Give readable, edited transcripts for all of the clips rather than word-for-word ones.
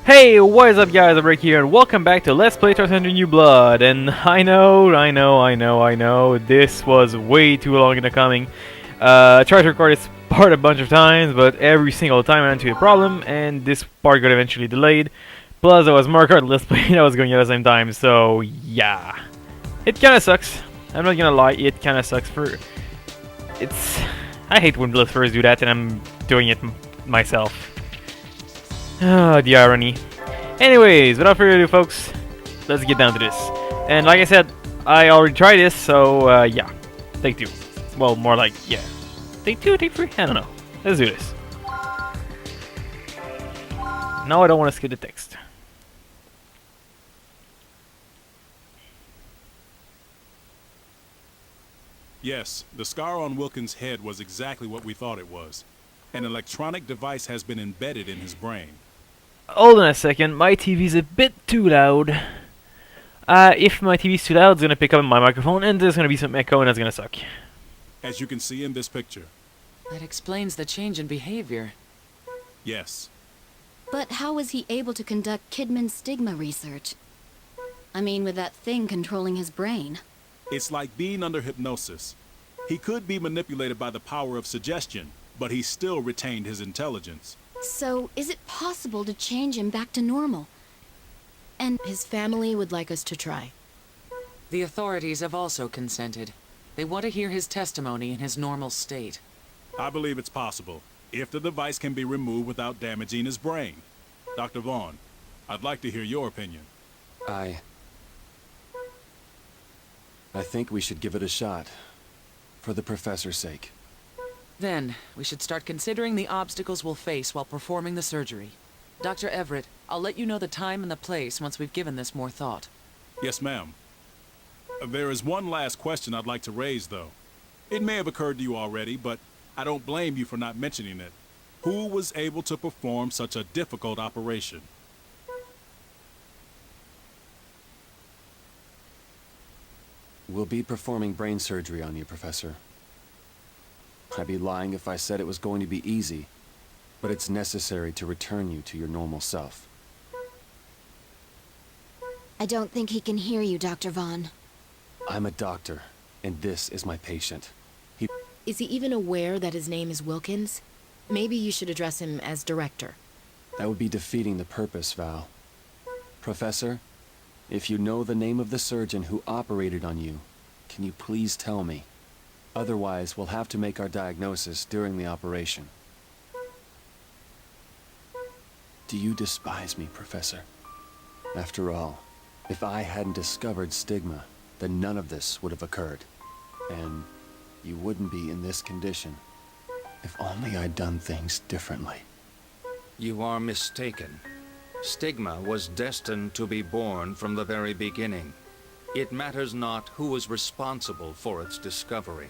Hey, what is up guys, I'm Rick here, and welcome back to Let's Play Twilight Hunter New Blood. And I know, this was way too long in the coming. I tried to record this part a bunch of times, but every single time I ran into a problem, and this part got eventually delayed. Plus, there was more card Let's Play that was going at the same time, so yeah. It kinda sucks. I'm not gonna lie, it kinda sucks for... I hate when Let's Players do that, and I'm doing it myself. Ah, the irony. Anyways, without further ado, folks, let's get down to this. And like I said, I already tried this, so yeah. Take two. Well, more like, yeah. Take two, take three? I don't know. Let's do this. No, I don't want to skip the text. Yes, the scar on Wilkins' head was exactly what we thought it was. An electronic device has been embedded in his brain. Hold on a second, my TV's a bit too loud. If my TV's too loud, it's gonna pick up my microphone, and there's gonna be some echo, and that's gonna suck. As you can see in this picture. That explains the change in behavior. Yes. But how was he able to conduct Kidman's stigma research? I mean, with that thing controlling his brain. It's like being under hypnosis. He could be manipulated by the power of suggestion, but he still retained his intelligence. So, is it possible to change him back to normal? And his family would like us to try. The authorities have also consented. They want to hear his testimony in his normal state. I believe it's possible, if the device can be removed without damaging his brain. Dr. Vaughn, I'd like to hear your opinion. I think we should give it a shot. For the professor's sake. Then, we should start considering the obstacles we'll face while performing the surgery. Dr. Everett, I'll let you know the time and the place once we've given this more thought. Yes, ma'am. There is one last question I'd like to raise, though. It may have occurred to you already, but I don't blame you for not mentioning it. Who was able to perform such a difficult operation? We'll be performing brain surgery on you, Professor. I'd be lying if I said it was going to be easy, but it's necessary to return you to your normal self. I don't think he can hear you, Dr. Vaughn. I'm a doctor, and this is my patient. Is he even aware that his name is Wilkins? Maybe you should address him as director. That would be defeating the purpose, Val. Professor, if you know the name of the surgeon who operated on you, can you please tell me? Otherwise, we'll have to make our diagnosis during the operation. Do you despise me, Professor? After all, if I hadn't discovered stigma, then none of this would have occurred. And you wouldn't be in this condition. If only I'd done things differently. You are mistaken. Stigma was destined to be born from the very beginning. It matters not who is responsible for its discovery.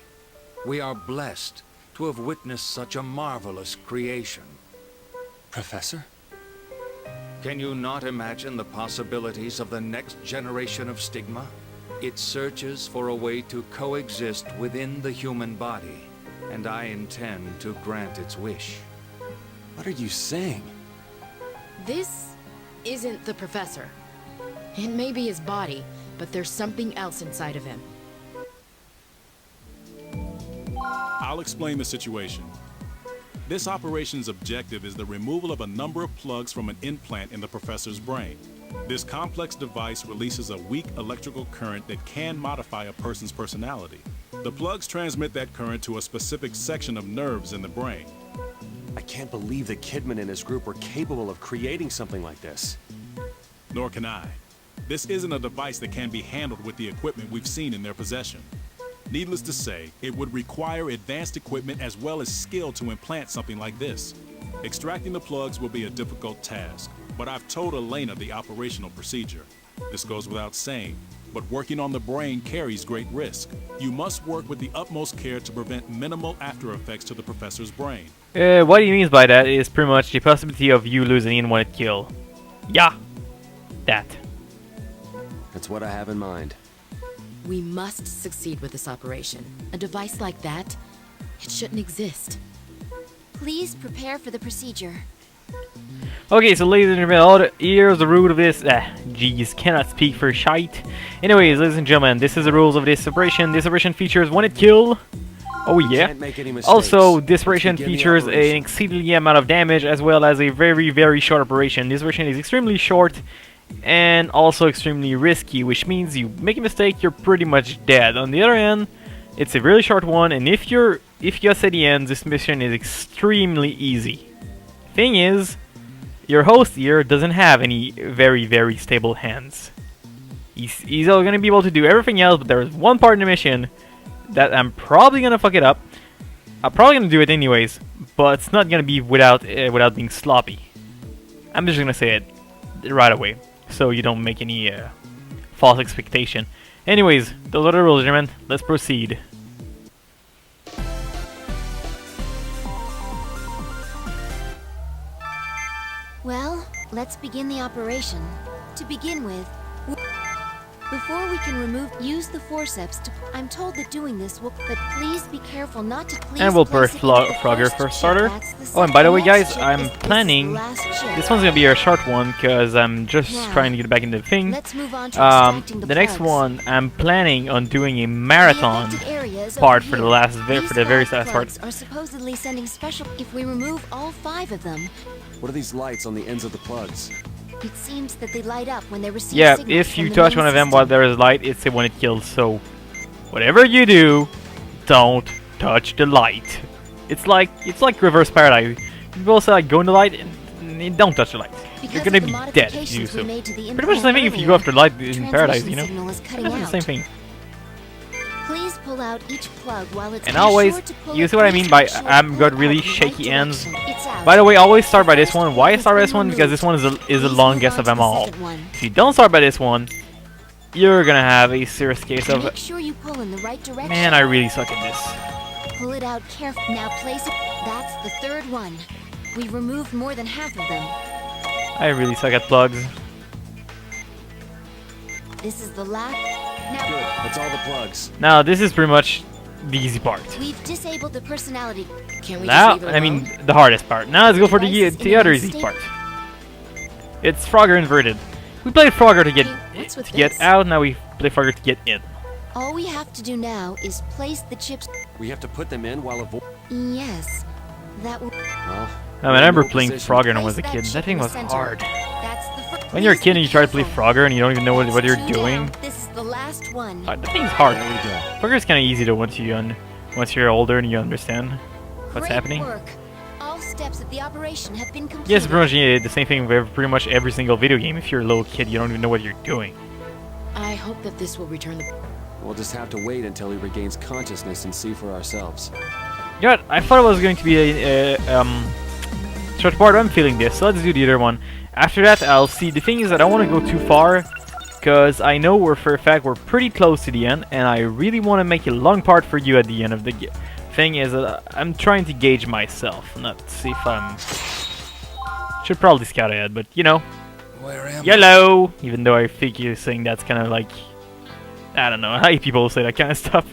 We are blessed to have witnessed such a marvelous creation. Professor? Can you not imagine the possibilities of the next generation of stigma? It searches for a way to coexist within the human body, and I intend to grant its wish. What are you saying? This isn't the professor. It may be his body, but there's something else inside of him. I'll explain the situation. This operation's objective is the removal of a number of plugs from an implant in the professor's brain. This complex device releases a weak electrical current that can modify a person's personality. The plugs transmit that current to a specific section of nerves in the brain. I can't believe that Kidman and his group were capable of creating something like this. Nor can I. This isn't a device that can be handled with the equipment we've seen in their possession. Needless to say, it would require advanced equipment as well as skill to implant something like this. Extracting the plugs will be a difficult task, but I've told Elena the operational procedure. This goes without saying, but working on the brain carries great risk. You must work with the utmost care to prevent minimal after effects to the professor's brain. What he means by that is pretty much the possibility of you losing in one kill. Yeah. That. That's what I have in mind. We must succeed with this operation. A device like that, it shouldn't exist. Please prepare for the procedure. Okay, so ladies and gentlemen, here's the root of this. Jeez, cannot speak for shite. Anyways, ladies and gentlemen, this is the rules of this operation. This operation features one hit kill. Oh yeah. Can't make any mistakes. Also, this operation Begin the features an operation. exceedingly amount of damage as well as a very, very short operation. This operation is extremely short and also extremely risky, which means you make a mistake, you're pretty much dead. On the other hand, it's a really short one, and if you get to the end, this mission is extremely easy. Thing is, your host here doesn't have any very, very stable hands. He's going to be able to do everything else, but there's one part in the mission that I'm probably going to fuck it up. I'm probably going to do it anyways, but it's not going to be without being sloppy. I'm just going to say it right away, so you don't make any false expectation. Anyways, those are the rules, gentlemen. Let's proceed. Well, let's begin the operation. To begin with, before we can use the forceps to... I'm told that doing this will... But please be careful not to please... And we'll place birth it into the Frogger first for chip. starter. That's the Oh, and by the way, last guys, chip I'm is- this is the planning... last chip. This one's gonna be a short one, because I'm just Now, trying to get back into the thing. Let's move on to extracting The next plugs. one, I'm planning on doing a The marathon affected areas part over for the here. last, These for the very five last part. plugs are supposedly sending special... If we remove all 5 of them, What are these lights on the ends of the plugs? it seems that they light up when they receive Yeah, signals if from you the touch main one of them system. while there is light, it's the one it kills. So, whatever you do, don't touch the light. It's like reverse paradise. People say like go in the light and don't touch the light. Because You're gonna of the be dead if you do modifications we so. made to the Pretty much the same thing if you go after light in paradise, you know. Signal is cutting It's the out. same thing. Please pull out each plug while it's And be always, sure to pull you it see what I each mean by make sure to I'm pull got it really out in the shaky right ends. direction. It's out. By the way, always start by this The one. first Why plug start by has this one? been Because this one is the Please move longest on of to them the all. second one. If you don't start by this one, you're gonna have a serious case of... Make sure you pull in the right direction. Man, I really suck at this. Pull it out carefully. Now place it. That's the third one. We've removed more than half of them. I really suck at plugs. This is the last. Good, Now that's all the plugs. Now, this is pretty much the easy part. we've disabled the personality. Can we Now, just leave it I alone? mean, the hardest part. Now let's go for the Device is in the other an easy unstable- part. It's Frogger inverted. We played Frogger to get Hey, what's with to get this? out. Now we play Frogger to get in. All we have to do now is place the chips. We have to put them in while avoid... Yes, that will. Well, I remember no playing position. Frogger when I was a Place kid. chip That thing in the was center. hard. That's the When you're a kid and you try to play Frogger and you don't even know what you're Two doing, down. This is the last one. that thing's hard. There we go. Frogger's kind of easy though once you're older and you understand what's Great happening. Work. All steps of the operation have been completed. Yes, pretty much yeah, the same thing with pretty much every single video game. If you're a little kid, you don't even know what you're doing. I hope that this will return the... We'll just have to wait until he regains consciousness and see for ourselves. You know what? I thought it was going to be a short part. I'm feeling this, so let's do the other one. After that, I'll see. The thing is that I don't want to go too far, because I know for a fact we're pretty close to the end, and I really want to make a long part for you at the end of the thing. Is that I'm trying to gauge myself, not see if I'm... Should probably scout ahead, but you know. Where am YOLO! Even though I think you're saying that's kind of like... I don't know, I hate people who say that kind of stuff.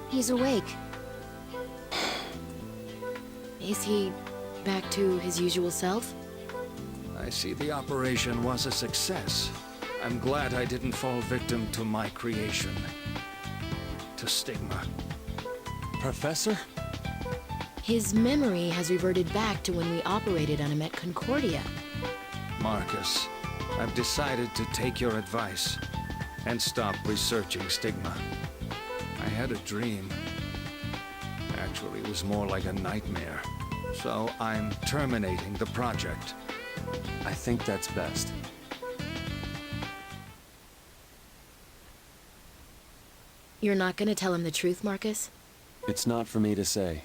He's awake. Is he back to his usual self? I see the operation was a success. I'm glad I didn't fall victim to my creation. To Stigma. Professor? His memory has reverted back to when we operated on him at Concordia. Marcus, I've decided to take your advice and stop researching Stigma. I had a dream. Actually, it was more like a nightmare. So I'm terminating the project. I think that's best. You're not gonna tell him the truth, Marcus? It's not for me to say.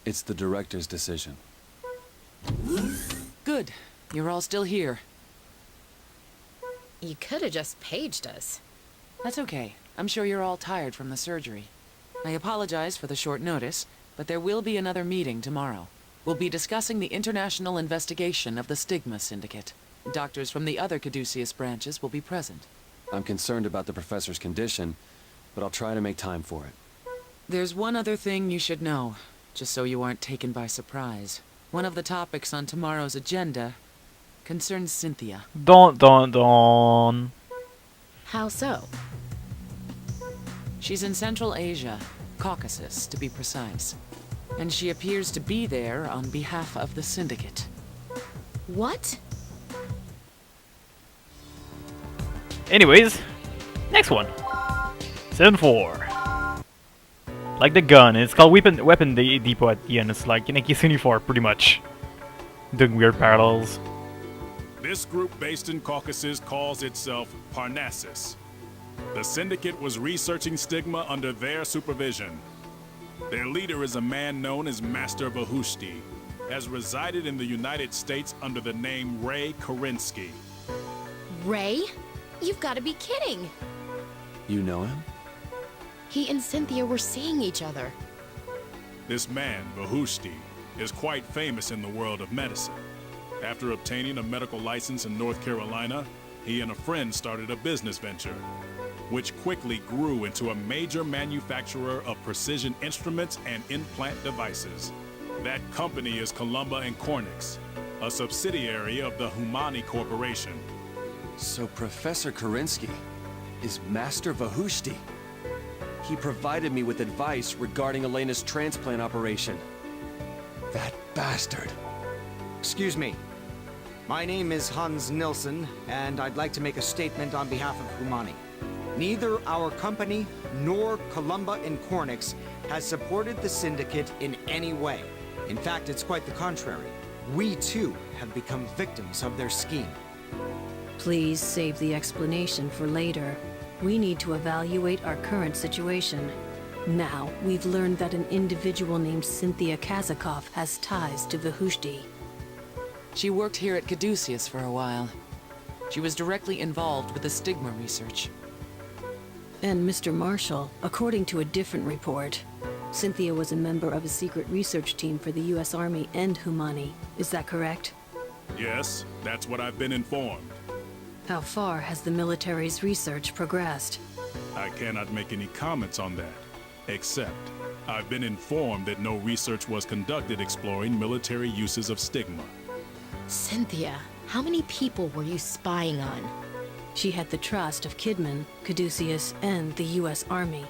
It's the director's decision. Good. You're all still here. You could have just paged us. That's okay. I'm sure you're all tired from the surgery. I apologize for the short notice, but there will be another meeting tomorrow. We'll be discussing the international investigation of the Stigma Syndicate. Doctors from the other Caduceus branches will be present. I'm concerned about the professor's condition, but I'll try to make time for it. There's one other thing you should know, just so you aren't taken by surprise. One of the topics on tomorrow's agenda concerns Cynthia. Don. How so? She's in Central Asia, Caucasus to be precise. And she appears to be there on behalf of the Syndicate. What? Anyways, next one. 7-4. Like the gun, it's called Weapon Depot at the end. It's like Yankee 74, pretty much. Doing weird parallels. This group based in Caucasus calls itself Parnassus. The Syndicate was researching stigma under their supervision. Their leader is a man known as Master Vahushti, has resided in the United States under the name Ray Kerensky. Ray? You've got to be kidding! You know him? He and Cynthia were seeing each other. This man, Vahushti, is quite famous in the world of medicine. After obtaining a medical license in North Carolina, he and a friend started a business venture, which quickly grew into a major manufacturer of precision instruments and implant devices. That company is Columba and Cornix, a subsidiary of the Humani Corporation. So Professor Kerensky is Master Vahushti. He provided me with advice regarding Elena's transplant operation. That bastard. Excuse me. My name is Hans Nilsson, and I'd like to make a statement on behalf of Humani. Neither our company nor Columba and Cornix has supported the Syndicate in any way. In fact, it's quite the contrary. We, too, have become victims of their scheme. Please save the explanation for later. We need to evaluate our current situation. Now, we've learned that an individual named Cynthia Kazakov has ties to Vahushti. She worked here at Caduceus for a while. She was directly involved with the stigma research. And Mr. Marshall, according to a different report, Cynthia was a member of a secret research team for the U.S. Army and Humani. Is that correct? Yes, that's what I've been informed. How far has the military's research progressed? I cannot make any comments on that, except I've been informed that no research was conducted exploring military uses of stigma. Cynthia, how many people were you spying on? She had the trust of Kidman, Caduceus, and the U.S. Army.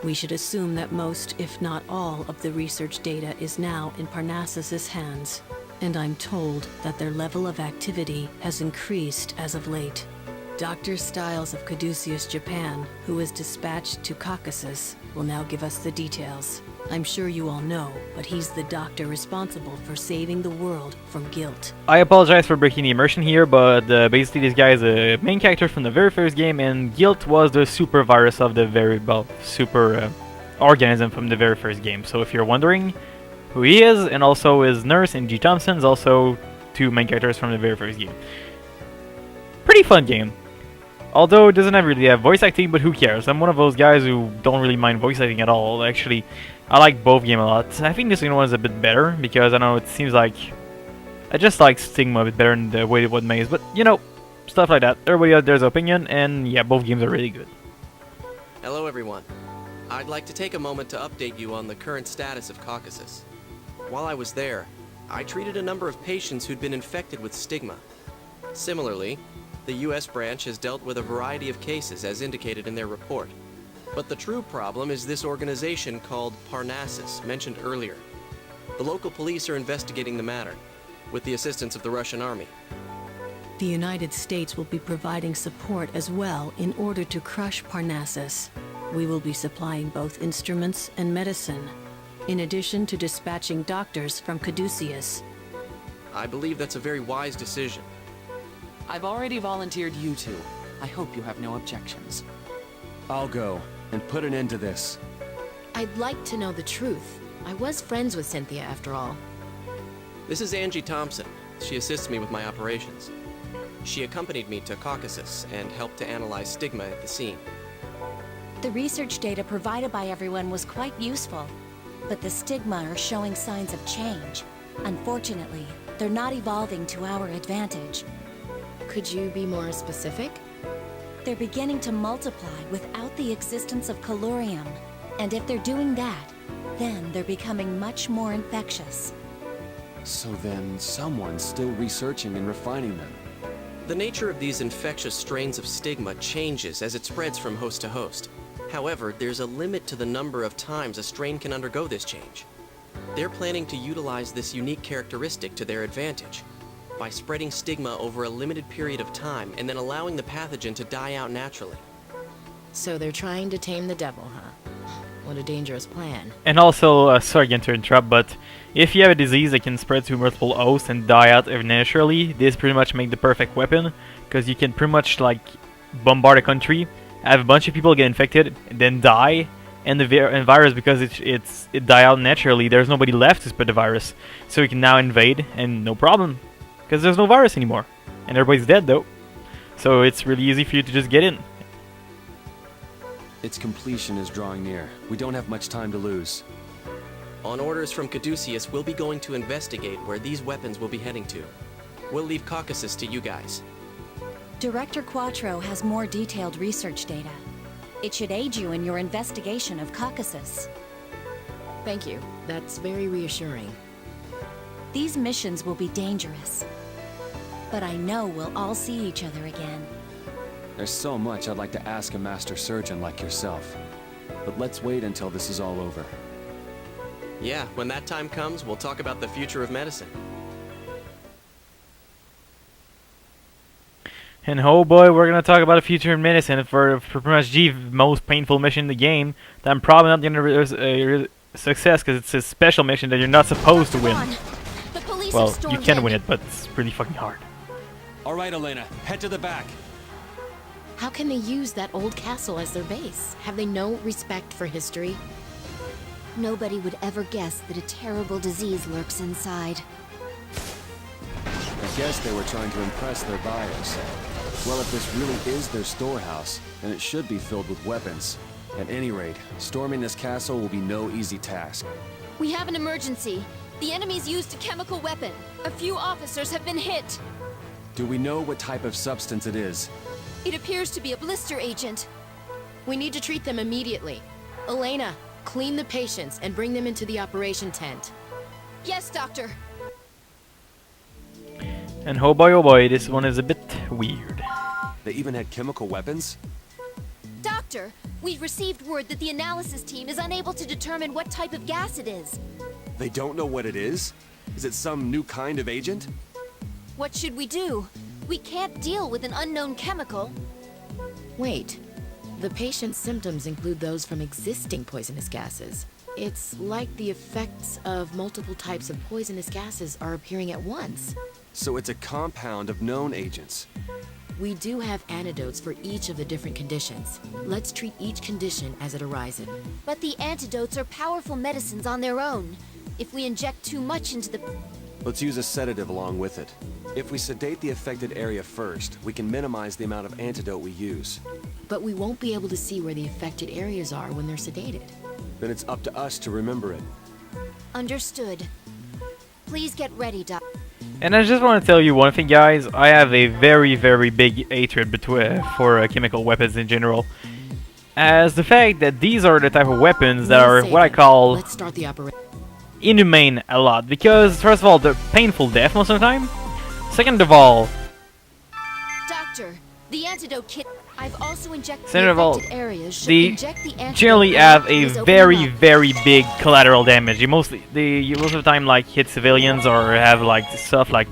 We should assume that most, if not all, of the research data is now in Parnassus's hands. And I'm told that their level of activity has increased as of late. Dr. Stiles of Caduceus, Japan, who is dispatched to Caucasus, will now give us the details. I'm sure you all know, but he's the doctor responsible for saving the world from guilt. I apologize for breaking the immersion here, but basically this guy is a main character from the very first game, and Guilt was the super virus of the super organism from the very first game. So if you're wondering who he is, and also his nurse and G. Thompson's also two main characters from the very first game. Pretty fun game. Although it doesn't really have voice acting, but who cares? I'm one of those guys who don't really mind voice acting at all. Actually, I like both games a lot. I think this one is a bit better, because I know it seems like I just like Stigma a bit better in the way it was made, but you know, stuff like that. Everybody out there's opinion, and yeah, both games are really good. Hello everyone. I'd like to take a moment to update you on the current status of Caucasus. While I was there, I treated a number of patients who'd been infected with stigma. Similarly, the U.S. branch has dealt with a variety of cases as indicated in their report. But the true problem is this organization called Parnassus, mentioned earlier. The local police are investigating the matter, with the assistance of the Russian army. The United States will be providing support as well in order to crush Parnassus. We will be supplying both instruments and medicine, in addition to dispatching doctors from Caduceus. I believe that's a very wise decision. I've already volunteered you two. I hope you have no objections. I'll go and put an end to this. I'd like to know the truth. I was friends with Cynthia after all. This is Angie Thompson. She assists me with my operations. She accompanied me to Caucasus and helped to analyze stigma at the scene. The research data provided by everyone was quite useful, but the stigma are showing signs of change. Unfortunately, they're not evolving to our advantage. Could you be more specific? They're beginning to multiply without the existence of colurium, and if they're doing that, then they're becoming much more infectious. So then, someone's still researching and refining them. The nature of these infectious strains of stigma changes as it spreads from host to host. However, there's a limit to the number of times a strain can undergo this change. They're planning to utilize this unique characteristic to their advantage by spreading stigma over a limited period of time and then allowing the pathogen to die out naturally. So they're trying to tame the devil, huh? What a dangerous plan. And also, sorry again to interrupt, but if you have a disease that can spread to multiple hosts and die out naturally, this pretty much makes the perfect weapon, because you can pretty much like bombard a country, have a bunch of people get infected, and then die, and the virus, because it die out naturally, there's nobody left to spread the virus, so you can now invade, and no problem, because there's no virus anymore, and everybody's dead though, so it's really easy for you to just get in. Its completion is drawing near. We don't have much time to lose. On orders from Caduceus, we'll be going to investigate where these weapons will be heading to. We'll leave Caucasus to you guys. Director Quattro has more detailed research data. It should aid you in your investigation of Caucasus. Thank you. That's very reassuring. These missions will be dangerous, but I know we'll all see each other again. There's so much I'd like to ask a master surgeon like yourself. But let's wait until this is all over. Yeah, when that time comes, we'll talk about the future of medicine. And oh boy, we're gonna talk about the future in medicine for pretty much the most painful mission in the game that I'm probably not gonna success, because it's a special mission that you're not supposed to win. Well, you can win it, but it's really fucking hard. Alright, Elena, head to the back. How can they use that old castle as their base? Have they no respect for history? Nobody would ever guess that a terrible disease lurks inside. I guess they were trying to impress their buyers. Well, if this really is their storehouse, then it should be filled with weapons. At any rate, storming this castle will be no easy task. We have an emergency. The enemy's used a chemical weapon. A few officers have been hit. Do we know what type of substance it is? It appears to be a blister agent. We need to treat them immediately. Elena, clean the patients and bring them into the operation tent. Yes, Doctor. And oh boy, this one is a bit weird. They even had chemical weapons? Doctor, we've received word that the analysis team is unable to determine what type of gas it is. They don't know what it is? Is it some new kind of agent? What should we do? We can't deal with an unknown chemical. Wait. The patient's symptoms include those from existing poisonous gases. It's like the effects of multiple types of poisonous gases are appearing at once. So it's a compound of known agents. We do have antidotes for each of the different conditions. Let's treat each condition as it arises. But the antidotes are powerful medicines on their own. If we inject too much into the... Let's use a sedative along with it. If we sedate the affected area first, we can minimize the amount of antidote we use. But we won't be able to see where the affected areas are when they're sedated. Then it's up to us to remember it. Understood. Please get ready, Doc. And I just want to tell you one thing, guys. I have a very, very big hatred for chemical weapons in general. As the fact that these are the type of weapons that are what I call Let's start the operation. Inhumane a lot. Because, first of all, they're painful death most of the time. Second of all... Doctor, the antidote kit... I've also injected Second the of all, affected areas. Should they inject the antidote generally when have a please open very, them up. very big collateral damage. You most of the time like hit civilians or have like stuff like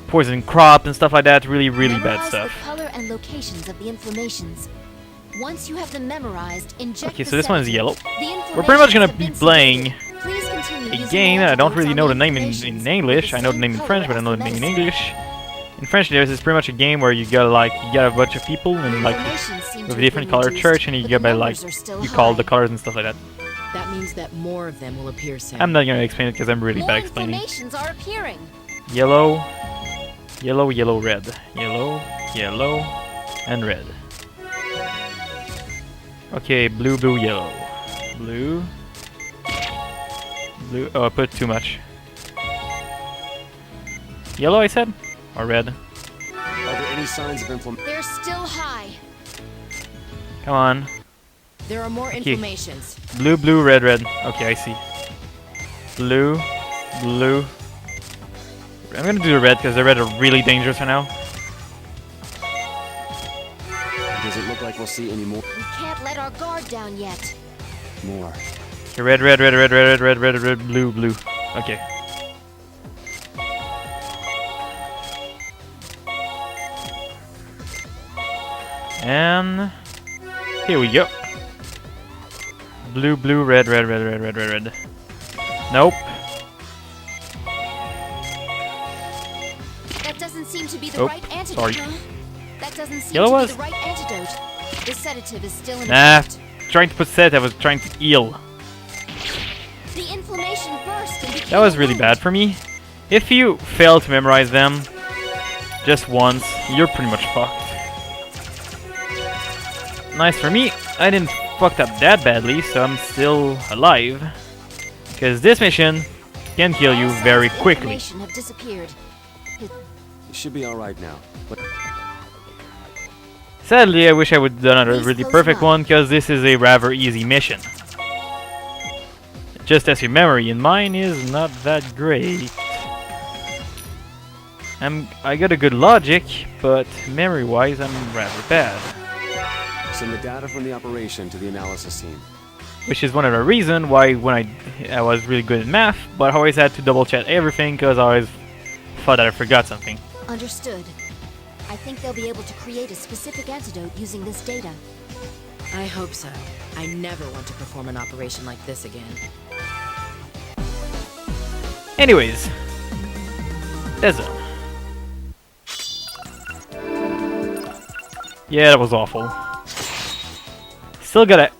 poison crops and stuff like that. Really, really bad Memorize stuff. the color and locations of the inflammations. Once you have them memorized, inject Okay, the so this one is sedative. yellow. The We're pretty much gonna inflammations be have been playing sedated. Please continue a using game that I don't antidotes really on know the the name in inflammations English. with I know the same name in color French, but I as know the the name in medicine. English. In French, it's pretty much a game where you got a bunch of people and like Inflammations seem to with a have different been color reduced, church, and you but get the by like numbers are still you call the high. colors and stuff like that. That means that more of them will appear soon. I'm not gonna explain it because I'm really More bad at explaining. inflammations are appearing. Yellow, yellow, yellow, red. Yellow, yellow, and red. Okay, blue, blue, yellow. Blue. Blue. Oh, I put too much. Yellow, I said? Or red? Are there any signs of inflammation? They're still high. Come on. There are more Okay. inflammations. Blue, blue, red, red. Okay, I see. Blue, blue, I'm gonna do the red because the red are really dangerous right now. Does it look like we'll see any more? We can't let our guard down yet. More. Okay, red, red, red, red, red, red, red, red, blue, blue. Okay. And here we go. Blue, blue, red, red, red, red, red, red, red. Nope. That doesn't seem to be the Oh, right antidote. sorry. Huh? That doesn't seem Yellow to was? be the right antidote. The sedative is still in Nah, effect. trying to put set, I was trying to heal. The inflammation burst and became That was a really wound. bad for me. If you fail to memorize them just once, you're pretty much fucked. Nice for me, I didn't fuck up that badly, so I'm still alive. Because this mission can kill you All signs very of quickly. inflammation have disappeared. You should be all right now. But Sadly, I wish I would have done a Please really close perfect your one, because this is a rather easy mission. Just as your memory in mine is not that great. I got a good logic, but memory-wise I'm rather bad. send the data from the operation to the analysis team. Which is one of the reasons why when I was really good at math, but I always had to double check everything because I always thought that I forgot something. Understood. I think they'll be able to create a specific antidote using this data. I hope so. I never want to perform an operation like this again. Anyways, that's it. Yeah, that was awful. Still gotta...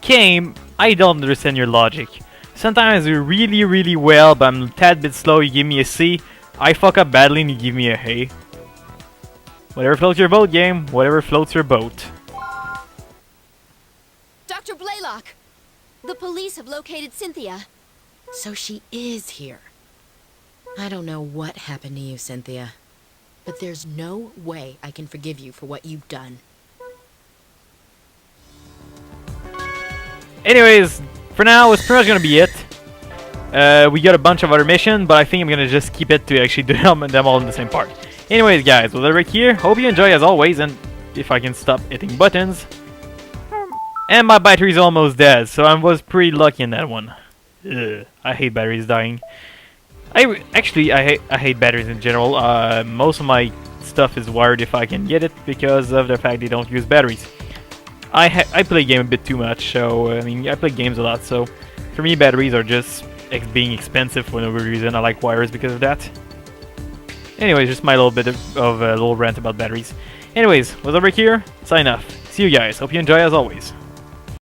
Game, I don't understand your logic. Sometimes I do really, really well, but I'm a tad bit slow, you give me a C. I fuck up badly and you give me a A. Whatever floats your boat, game. Whatever floats your boat. Dr. Blaylock! The police have located Cynthia. So she is here. I don't know what happened to you, Cynthia. But there's no way I can forgive you for what you've done. Anyways, for now, it's pretty much gonna be it. We got a bunch of other missions, but I think I'm gonna just keep it to actually do them all in the same part. Anyways, guys, well, right here. Hope you enjoy as always, and if I can stop hitting buttons. And my battery's almost dead, so I was pretty lucky in that one. Ugh, I hate batteries dying. I hate batteries in general. Most of my stuff is wired if I can get it because of the fact they don't use batteries. I play game a bit too much, so I mean I play games a lot. So for me, batteries are just being expensive for no reason. I like wires because of that. Anyways, just my little bit of a little rant about batteries. Anyways, was over here. Sign off. See you guys. Hope you enjoy as always.